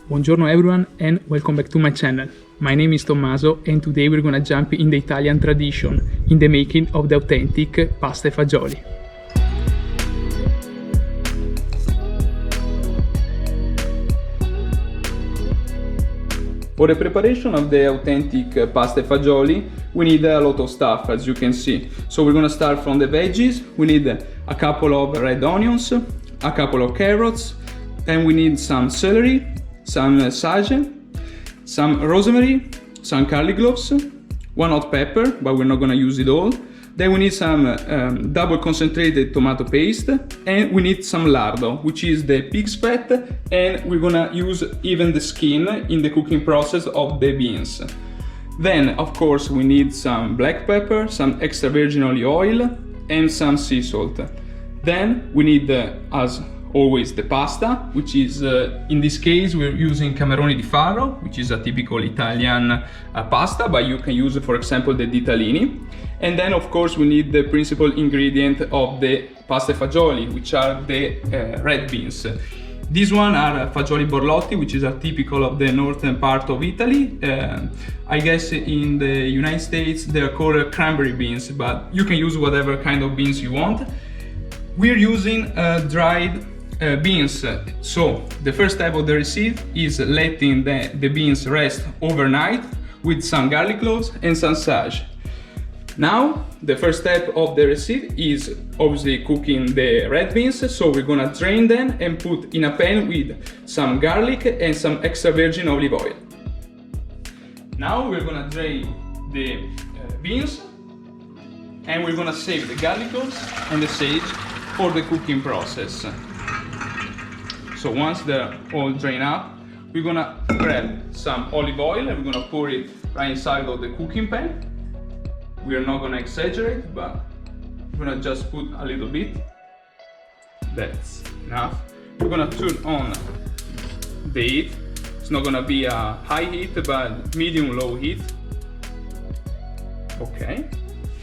Buongiorno everyone and welcome back to my channel. My name is Tommaso and today we're gonna jump in the Italian tradition, in the making of the authentic pasta e fagioli. For the preparation of the authentic pasta e fagioli, we need a lot of stuff, as you can see. So we're gonna start from the veggies. We need a couple of red onions, a couple of carrots, and we need some celery, some sage, some rosemary, some garlic cloves, one hot pepper, but we're not gonna use it all. Then we need some double concentrated tomato paste, and we need some lardo, which is the pig's fat, and we're gonna use even the skin in the cooking process of the beans. Then, of course, we need some black pepper, some extra virgin olive oil, and some sea salt. Then we need, as always, the pasta, which is, in this case, we're using cameroni di farro, which is a typical Italian pasta, but you can use, for example, the ditalini. And then, of course, we need the principal ingredient of the pasta e fagioli, which are the red beans. These one are fagioli borlotti, which is a typical of the northern part of Italy. I guess in the United States they are called cranberry beans, but you can use whatever kind of beans you want. We're using dried beans. So the first step of the recipe is letting the beans rest overnight with some garlic cloves and some sage. Now the first step of the recipe is obviously cooking the red beans, so we're gonna drain them and put in a pan with some garlic and some extra virgin olive oil. Now we're gonna drain the beans and we're gonna save the garlic cloves and the sage for the cooking process. So once they're all drained up, we're gonna grab some olive oil and we're gonna pour it right inside of the cooking pan. We are not gonna exaggerate, but we're gonna just put a little bit. That's enough. We're gonna turn on the heat. It's not gonna be a high heat, but medium-low heat. Okay.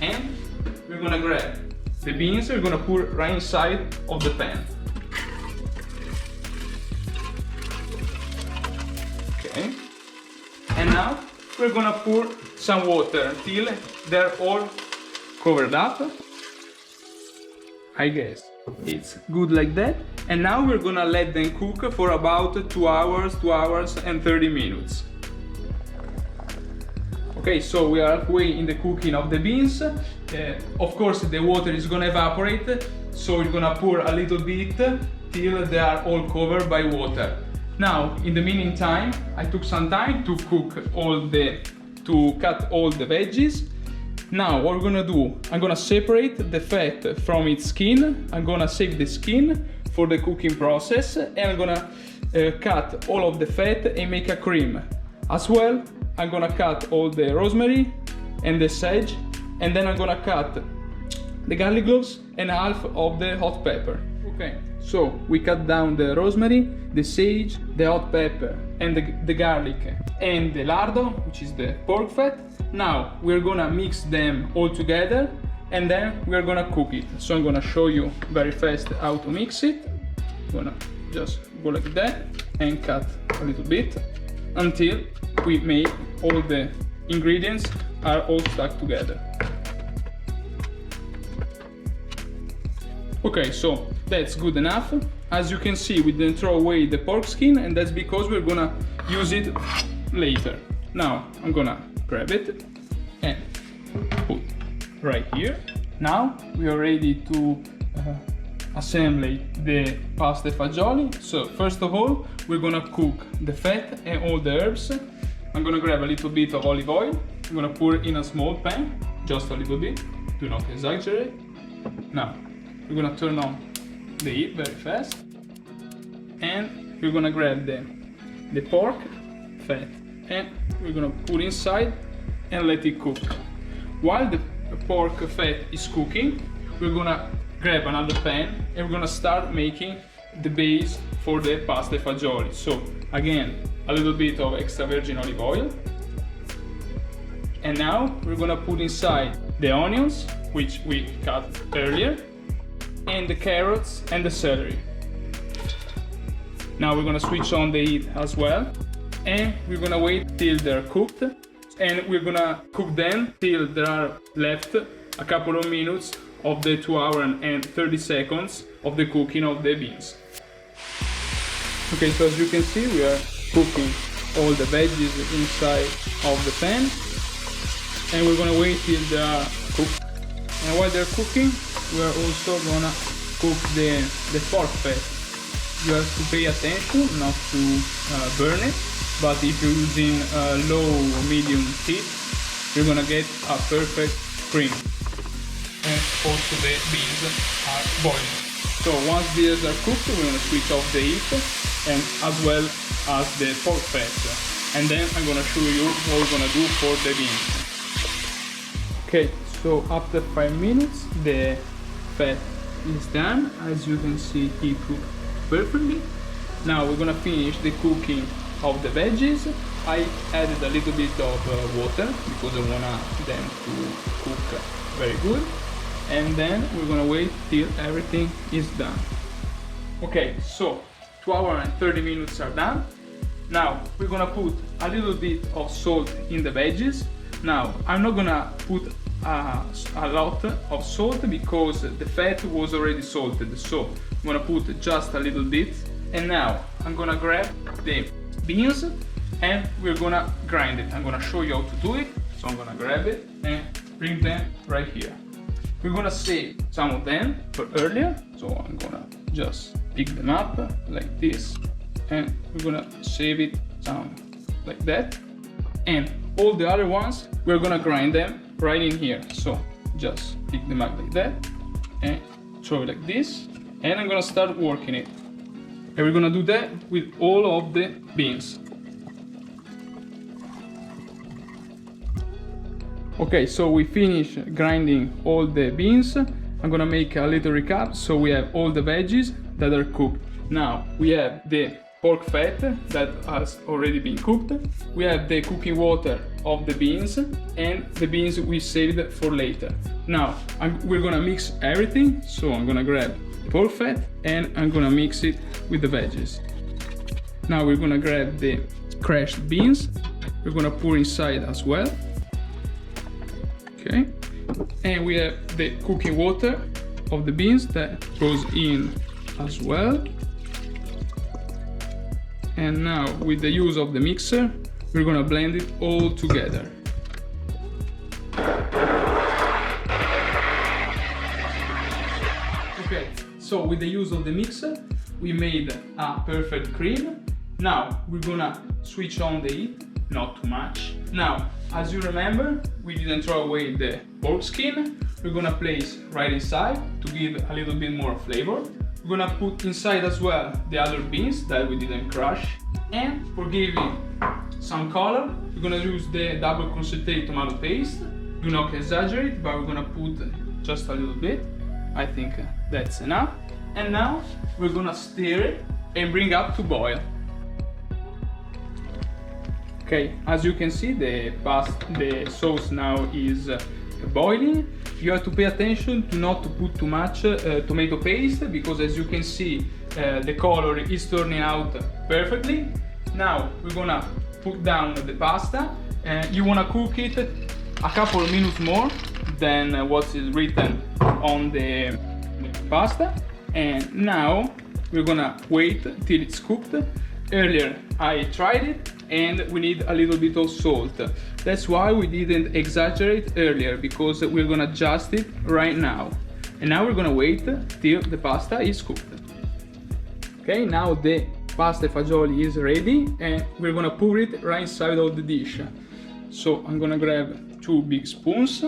And we're gonna grab the beans, we're gonna put right inside of the pan. Okay. And now we're gonna pour some water until they're all covered up. I guess it's good like that. And now we're gonna let them cook for about 2 hours and 30 minutes. Okay, so we are halfway in the cooking of the beans. Of course, the water is gonna evaporate, so we're gonna pour a little bit till they are all covered by water. Now, in the meantime, I took some time to cut all the veggies. Now, what we're gonna do, I'm gonna separate the fat from its skin. I'm gonna save the skin for the cooking process, and I'm gonna cut all of the fat and make a cream. As well, I'm gonna cut all the rosemary and the sage, and then I'm gonna cut the garlic cloves and half of the hot pepper. Okay, so we cut down the rosemary, the sage, the hot pepper, and the garlic, and the lardo, which is the pork fat. Now we're gonna mix them all together, and then we're gonna cook it. So I'm gonna show you very fast how to mix it. I'm gonna just go like that and cut a little bit until we make all the ingredients are all stuck together. Okay, so that's good enough. As you can see, we didn't throw away the pork skin, and that's because we're gonna use it later. Now I'm gonna grab it and put right here. Now we are ready to assemble the pasta e fagioli. So first of all, we're gonna cook the fat and all the herbs. I'm gonna grab a little bit of olive oil. I'm gonna pour it in a small pan, just a little bit, do not exaggerate. Now we're gonna turn on the heat very fast, and we're gonna grab the pork fat and we're gonna put inside and let it cook. While the pork fat is cooking, we're gonna grab another pan and we're gonna start making the base for the pasta e fagioli. So again, a little bit of extra virgin olive oil, and now we're gonna put inside the onions, which we cut earlier, and the carrots and the celery. Now we're gonna switch on the heat as well, and we're gonna wait till they're cooked, and we're gonna cook them till there are left a couple of minutes of the 2 hours and 30 seconds of the cooking of the beans. Okay, so as you can see, we are cooking all the veggies inside of the pan, and we're gonna wait till they are cooked. And while they're cooking, we are also gonna cook the pork fat. You have to pay attention not to burn it, but if you're using low or medium heat, you're gonna get a perfect cream. And also the beans are boiling. So once these are cooked, we're gonna switch off the heat, and as well as the pork fat. And then I'm gonna show you what we're gonna do for the beans. Okay, so after 5 minutes, the fat is done. As you can see, it cooked perfectly. Now we're gonna finish the cooking of the veggies. I added a little bit of water because I want them to cook very good. And then we're gonna wait till everything is done. Okay, so 2 hours and 30 minutes are done. Now we're gonna put a little bit of salt in the veggies. Now I'm not gonna put a lot of salt because the fat was already salted, so I'm gonna put just a little bit. And now I'm gonna grab the beans and we're gonna grind it. I'm gonna show you how to do it. So I'm gonna grab it and bring them right here. We're gonna save some of them for earlier, so I'm gonna just pick them up like this, and we're gonna save it down like that. And all the other ones, we're gonna grind them right in here. So just pick them up like that and throw it like this, and I'm gonna start working it. And we're gonna do that with all of the beans. Okay, so we finish grinding all the beans. I'm gonna make a little recap. So we have all the veggies that are cooked. Now we have the pork fat that has already been cooked. We have the cooking water of the beans, and the beans we saved for later. Now we're gonna mix everything. So I'm gonna grab pork fat and I'm gonna mix it with the veggies. Now we're gonna grab the crushed beans. We're gonna pour inside as well. Okay, and we have the cooking water of the beans that goes in as well. And now with the use of the mixer, we're gonna blend it all together. Okay, so with the use of the mixer, we made a perfect cream. Now we're gonna switch on the heat, not too much. Now, as you remember, we didn't throw away the pork skin. We're gonna place right inside to give a little bit more flavor. We're gonna put inside as well the other beans that we didn't crush. And for giving some color, we're gonna use the double concentrate tomato paste. Do not exaggerate, but we're gonna put just a little bit. I think that's enough. And now we're gonna stir it and bring up to boil. Okay, as you can see, the sauce now is boiling. You have to pay attention to not to put too much tomato paste, because as you can see, the color is turning out perfectly. Now we're gonna put down the pasta. You wanna cook it a couple of minutes more than what is written on the pasta. And now we're gonna wait till it's cooked. Earlier I tried it and we need a little bit of salt. That's why we didn't exaggerate earlier, because we're gonna adjust it right now. And now we're gonna wait till the pasta is cooked. Okay, now the pasta fagioli is ready and we're gonna pour it right inside of the dish. So I'm gonna grab 2 big spoons.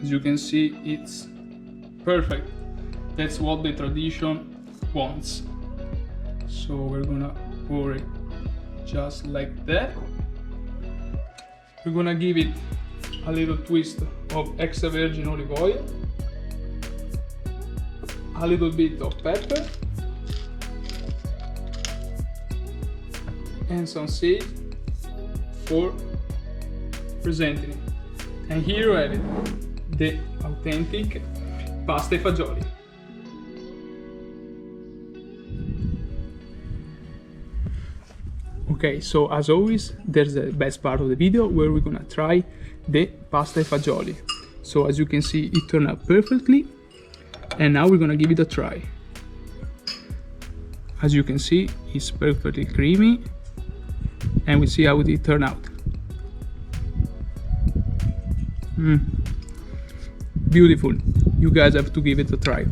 As you can see, it's perfect. That's what the tradition wants. So we're gonna pour it just like that. We're gonna give it a little twist of extra virgin olive oil, a little bit of pepper, and some sage for presenting it. And here you have it, the authentic pasta e fagioli. Okay, so as always, there's the best part of the video where we're gonna try the pasta e fagioli. So as you can see, it turned out perfectly, and now we're gonna give it a try. As you can see, it's perfectly creamy, and we'll see how it turned out. Beautiful. You guys have to give it a try.